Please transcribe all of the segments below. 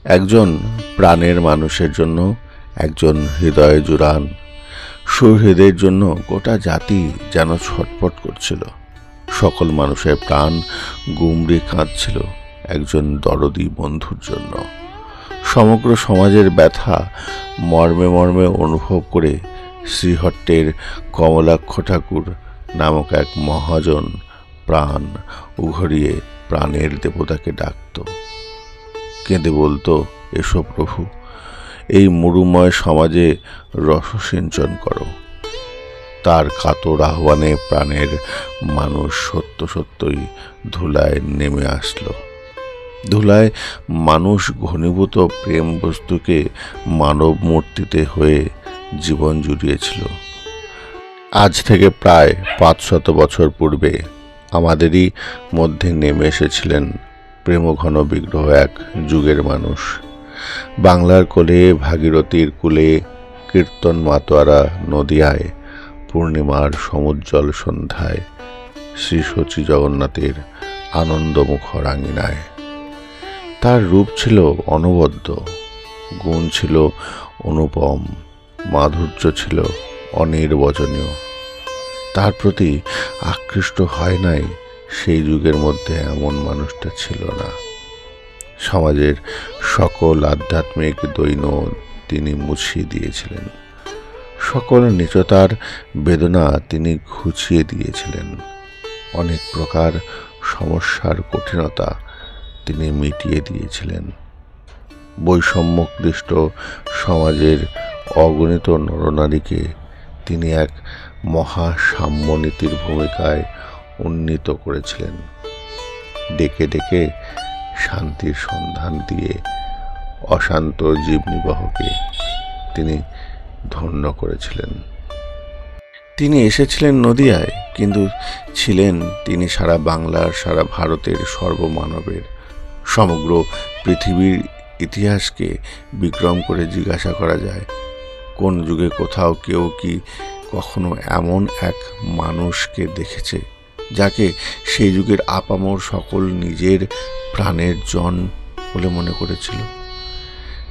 একজন প্রাণের মানুষের জন্য, একজন হৃদয় জুড়ান সুহৃদের জন্য গোটা জাতি যেন ছটফট করছিল। সকল মানুষের প্রাণ গুমড়ে কাঁদছিল একজন দরদি বন্ধুর জন্য। সমগ্র সমাজের ব্যথা মর্মে মর্মে অনুভব করে শ্রীহট্টের কমলাক্ষ ঠাকুর নামক এক মহাজন প্রাণ উঘরিয়ে প্রাণের দেবতাকে ডাকত, কেঁদে বলতো, এসো প্রভু, এই মরুময় সমাজে রসসিঞ্চন করো। তার কাতর আহ্বানে প্রাণের মানুষ সত্য সত্যই ধুলায় নেমে আসলো। ধুলায় মানুষ ঘনীভূত প্রেম বস্তুকে মানব মূর্তিতে হয়ে জীবন জুড়িয়েছিল। আজ থেকে প্রায় 500 বছর পূর্বে আমাদেরই মধ্যে নেমে এসেছিলেন প্রেমঘন বিগ্রহ এক যুগের মানুষ। বাংলার কোলে, ভাগীরথীর কূলে, কীর্তন মাতোয়ারা নদিয়ায়, পূর্ণিমার সমুজ্জ্বল সন্ধ্যায়, শ্রী শচী জগন্নাথের আনন্দমুখর আঙিনায়। তার রূপ ছিল অনবদ্য, গুণ ছিল অনুপম, মাধুর্য ছিল অনির্বচনীয়। তার প্রতি আকৃষ্ট হয় নাই সেই যুগের মধ্যে এমন মানুষটা ছিল না। সমাজের সকল আধ্যাত্মিক দৈন্য তিনি মুছিয়ে দিয়েছিলেন, সকল নীচতার বেদনা তিনি ঘুচিয়ে দিয়েছিলেন, অনেক প্রকার সমস্যার কঠিনতা তিনি মিটিয়ে দিয়েছিলেন। বৈষম্যক্লিষ্ট সমাজের অগণিত নরনারীকে তিনি এক মহা সাম্যনীতির ভূমিকায় উন্নীত করেছিলেন। ডেকে ডেকে শান্তির সন্ধান দিয়ে অশান্ত জীবনিবহকে তিনি ধন্য করেছিলেন। তিনি এসেছিলেন নদিয়ায়, কিন্তু ছিলেন তিনি সারা বাংলার, সারা ভারতের সর্বমানবের। সমগ্র পৃথিবীর ইতিহাসকে বিক্রম করে জিজ্ঞাসা করা যায়, কোন যুগে কোথাও কেউ কি কখনো এমন এক মানুষকে দেখেছে যাকে সেই যুগের আপামর সকল নিজের প্রাণের জন বলে মনে করেছিল?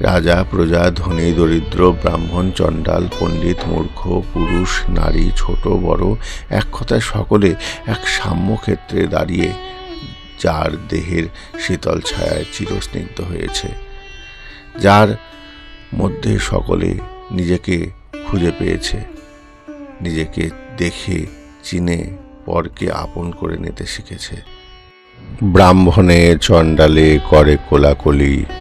রাজা, প্রজা, ধনী, দরিদ্র, ব্রাহ্মণ, চণ্ডাল, পণ্ডিত, মূর্খ, পুরুষ, নারী, ছোট বড়, এক কথায় সকলে এক সাম্যক্ষেত্রে দাঁড়িয়ে যার দেহের শীতল ছায়ায় চিরস্নিগ্ধ হয়েছে, যার মধ্যে সকলে নিজেকে খুঁজে পেয়েছে, নিজেকে দেখে চিনে পরকে আপন করে নিতে শিখেছে। ব্রাহ্মণে চণ্ডালে করে কোলাকুলি,